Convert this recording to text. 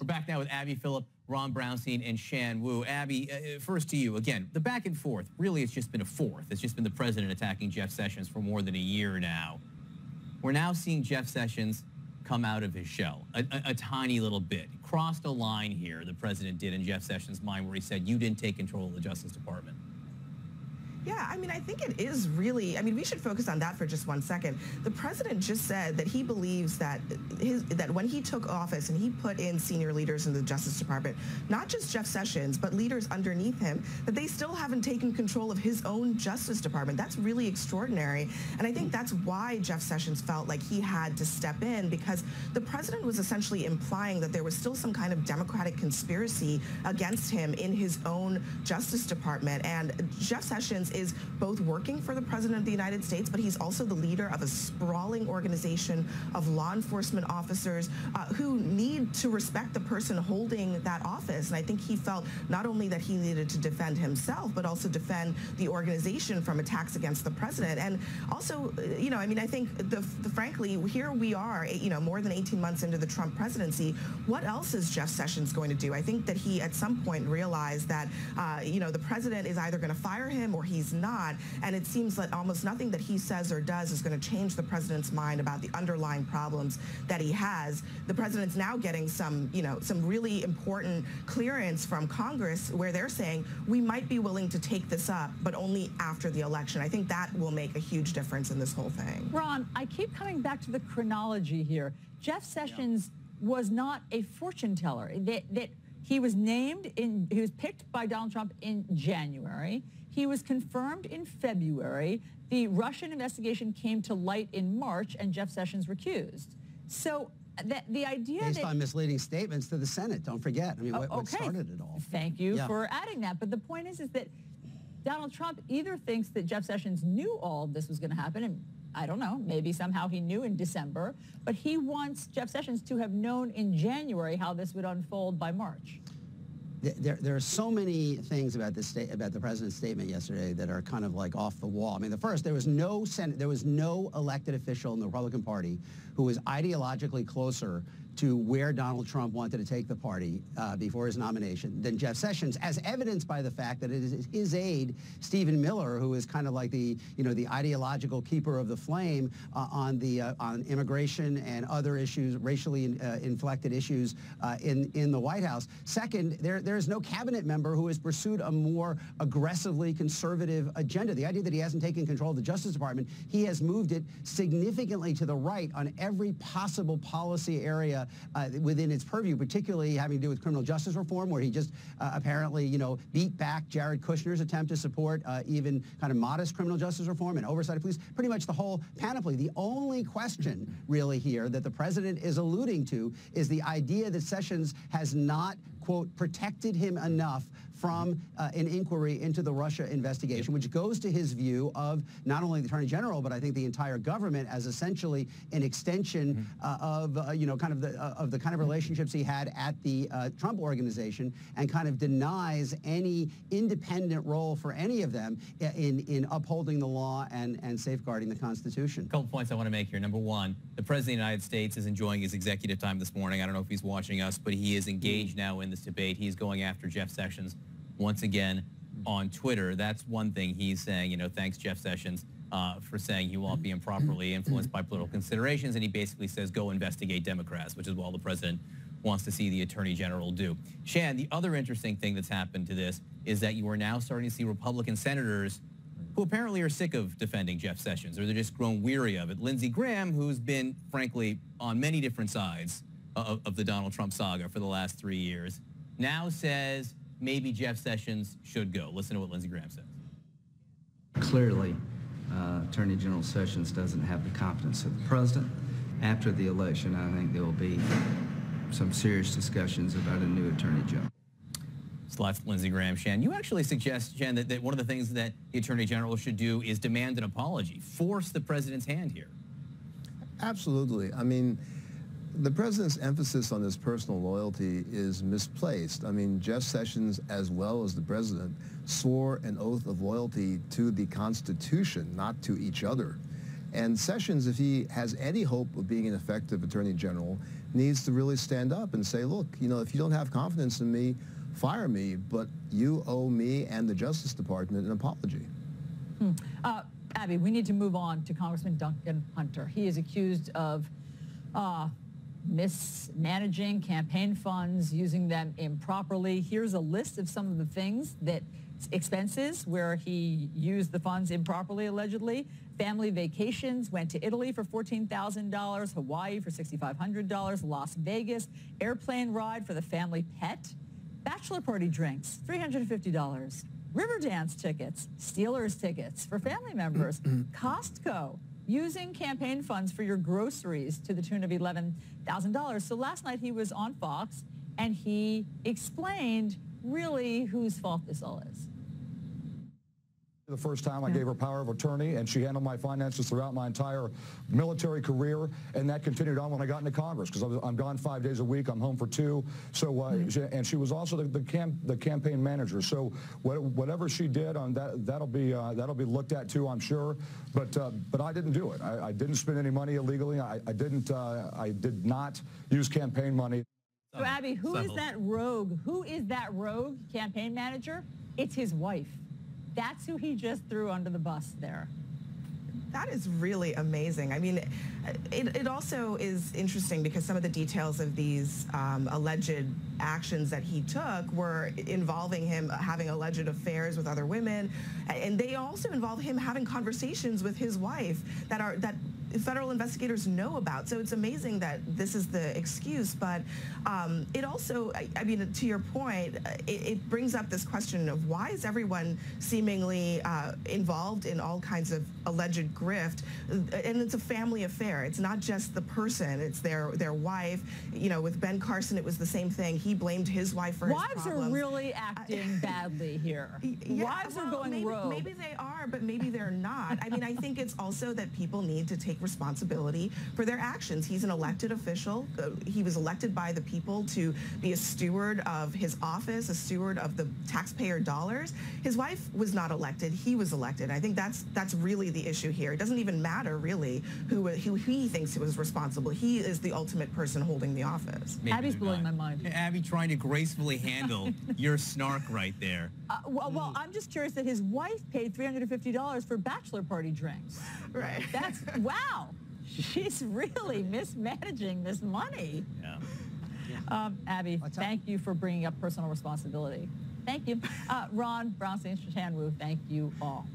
back now with Abby Phillip, Ron Brownstein, and Shan Wu. Abby, first to you. Again, the back and forth, really it's just been a fourth. It's just been the president attacking Jeff Sessions for more than a year now. We're now seeing Jeff Sessions come out of his shell a tiny little bit. Crossed a line here, the president did in Jeff Sessions' mind, where he said, you didn't take control of the Justice Department. Yeah, I mean, I think it is really, I mean, we should focus on that for just 1 second. The president just said that he believes that that when he took office and he put in senior leaders in the Justice Department, not just Jeff Sessions, but leaders underneath him, that they still haven't taken control of his own Justice Department. That's really extraordinary. And I think that's why Jeff Sessions felt like he had to step in, because the president was essentially implying that there was still some kind of Democratic conspiracy against him in his own Justice Department. And Jeff Sessions is both working for the President of the United States, but he's also the leader of a sprawling organization of law enforcement officers who need to respect the person holding that office. And I think he felt not only that he needed to defend himself, but also defend the organization from attacks against the president. And also, you know, I mean, I think, frankly, here we are, you know, more than 18 months into the Trump presidency. What else is Jeff Sessions going to do? I think that he, at some point, realized that, you know, the president is either going to fire him or he's not, and it seems that almost nothing that he says or does is going to change the president's mind about the underlying problems that he has. The president's now getting some, you know, some really important clearance from Congress where they're saying we might be willing to take this up, but only after the election. I think that will make a huge difference in this whole thing. Ron, I keep coming back to the chronology here. Jeff Sessions was not a fortune teller. That he was he was picked by Donald Trump in January. He was confirmed in February. The Russian investigation came to light in March, and Jeff Sessions recused. So the idea based on misleading statements to the Senate, don't forget. I mean, what started it all? Thank you for adding that. But the point is that Donald Trump either thinks that Jeff Sessions knew all of this was going to happen, and I don't know, maybe somehow he knew in December, but he wants Jeff Sessions to have known in January how this would unfold by March. There are so many things about about the president's statement yesterday that are kind of like off the wall. I mean, the first, there was no elected official in the Republican Party who was ideologically closer to where Donald Trump wanted to take the party before his nomination than Jeff Sessions, as evidenced by the fact that it is his aide, Stephen Miller, who is kind of like the ideological keeper of the flame on immigration and other issues, racially inflected issues in the White House. Second, there is no cabinet member who has pursued a more aggressively conservative agenda. The idea that he hasn't taken control of the Justice Department, he has moved it significantly to the right on every possible policy area within its purview, particularly having to do with criminal justice reform, where he just apparently, you know, beat back Jared Kushner's attempt to support even kind of modest criminal justice reform and oversight of police, pretty much the whole panoply. The only question really here that the president is alluding to is the idea that Sessions has not, quote, protected him enough from an inquiry into the Russia investigation, which goes to his view of not only the Attorney General, but I think the entire government as essentially an extension of, you know, kind of the kind of relationships he had at the Trump organization, and kind of denies any independent role for any of them in upholding the law and safeguarding the Constitution. A couple points I want to make here. Number one, the President of the United States is enjoying his executive time this morning. I don't know if he's watching us, but he is engaged now in this debate. He's going after Jeff Sessions once again on Twitter. That's one thing he's saying, you know, thanks Jeff Sessions for saying he won't be improperly influenced by political considerations, and he basically says go investigate Democrats, which is what all the president wants to see the Attorney General do. Shan, the other interesting thing that's happened to this is that you are now starting to see Republican senators who apparently are sick of defending Jeff Sessions, or they're just grown weary of it. Lindsey Graham, who's been, frankly, on many different sides of the Donald Trump saga for the last 3 years, now says maybe Jeff Sessions should go. Listen to what Lindsey Graham says. Clearly, Attorney General Sessions doesn't have the competence of the president. After the election, I think there will be some serious discussions about a new Attorney General. So that's Lindsey Graham. Shan, you actually suggest, Shan, that one of the things that the Attorney General should do is demand an apology, force the president's hand here. Absolutely. I mean, the president's emphasis on his personal loyalty is misplaced. I mean, Jeff Sessions, as well as the president, swore an oath of loyalty to the Constitution, not to each other. And Sessions, if he has any hope of being an effective Attorney General, needs to really stand up and say, look, you know, if you don't have confidence in me, fire me, but you owe me and the Justice Department an apology. Abby, we need to move on to Congressman Duncan Hunter. He is accused of mismanaging campaign funds, using them improperly. Here's a list of some of the things that expenses where he used the funds improperly, allegedly. Family vacations, went to Italy for $14,000, Hawaii for $6,500, Las Vegas, airplane ride for the family pet, bachelor party drinks, $350, river dance tickets, Steelers tickets for family members, Costco, using campaign funds for your groceries to the tune of $11,000. So last night he was on Fox and he explained really whose fault this all is. The first time I gave her power of attorney, and she handled my finances throughout my entire military career, and that continued on when I got into Congress, because I'm gone 5 days a week, I'm home for 2. So, and she was also the campaign manager. So whatever she did on that, that'll be looked at too, I'm sure. But I didn't do it. I didn't spend any money illegally. I did not use campaign money. So Abby, who is that rogue? Who is that rogue campaign manager? It's his wife. That's who he just threw under the bus there. That is really amazing. I mean, it also is interesting because some of the details of these alleged actions that he took were involving him having alleged affairs with other women, and they also involve him having conversations with his wife that federal investigators know about. So it's amazing that this is the excuse, but it also, I mean, to your point, it brings up this question of why is everyone seemingly involved in all kinds of alleged grift, and it's a family affair. It's not just the person, it's their wife. You know, with Ben Carson, it was the same thing. He blamed his wife for his problems. Wives are really acting badly here. Yeah, Wives are going rogue. Maybe they are, but maybe they're not. I mean, I think it's also that people need to take responsibility for their actions. He's an elected official. He was elected by the people to be a steward of his office, a steward of the taxpayer dollars. His wife was not elected. He was elected. I think that's really the issue here. It doesn't even matter really who he thinks was responsible. He is the ultimate person holding the office. Maybe Abby's blowing my mind. Abby trying to gracefully handle your snark right there. Well, I'm just curious that his wife paid $350 for bachelor party drinks. Right. That's, wow. She's really mismanaging this money. Yeah. Abby, thank you for bringing up personal responsibility. Thank you. Ron Brownstein, Shan Wu, thank you all.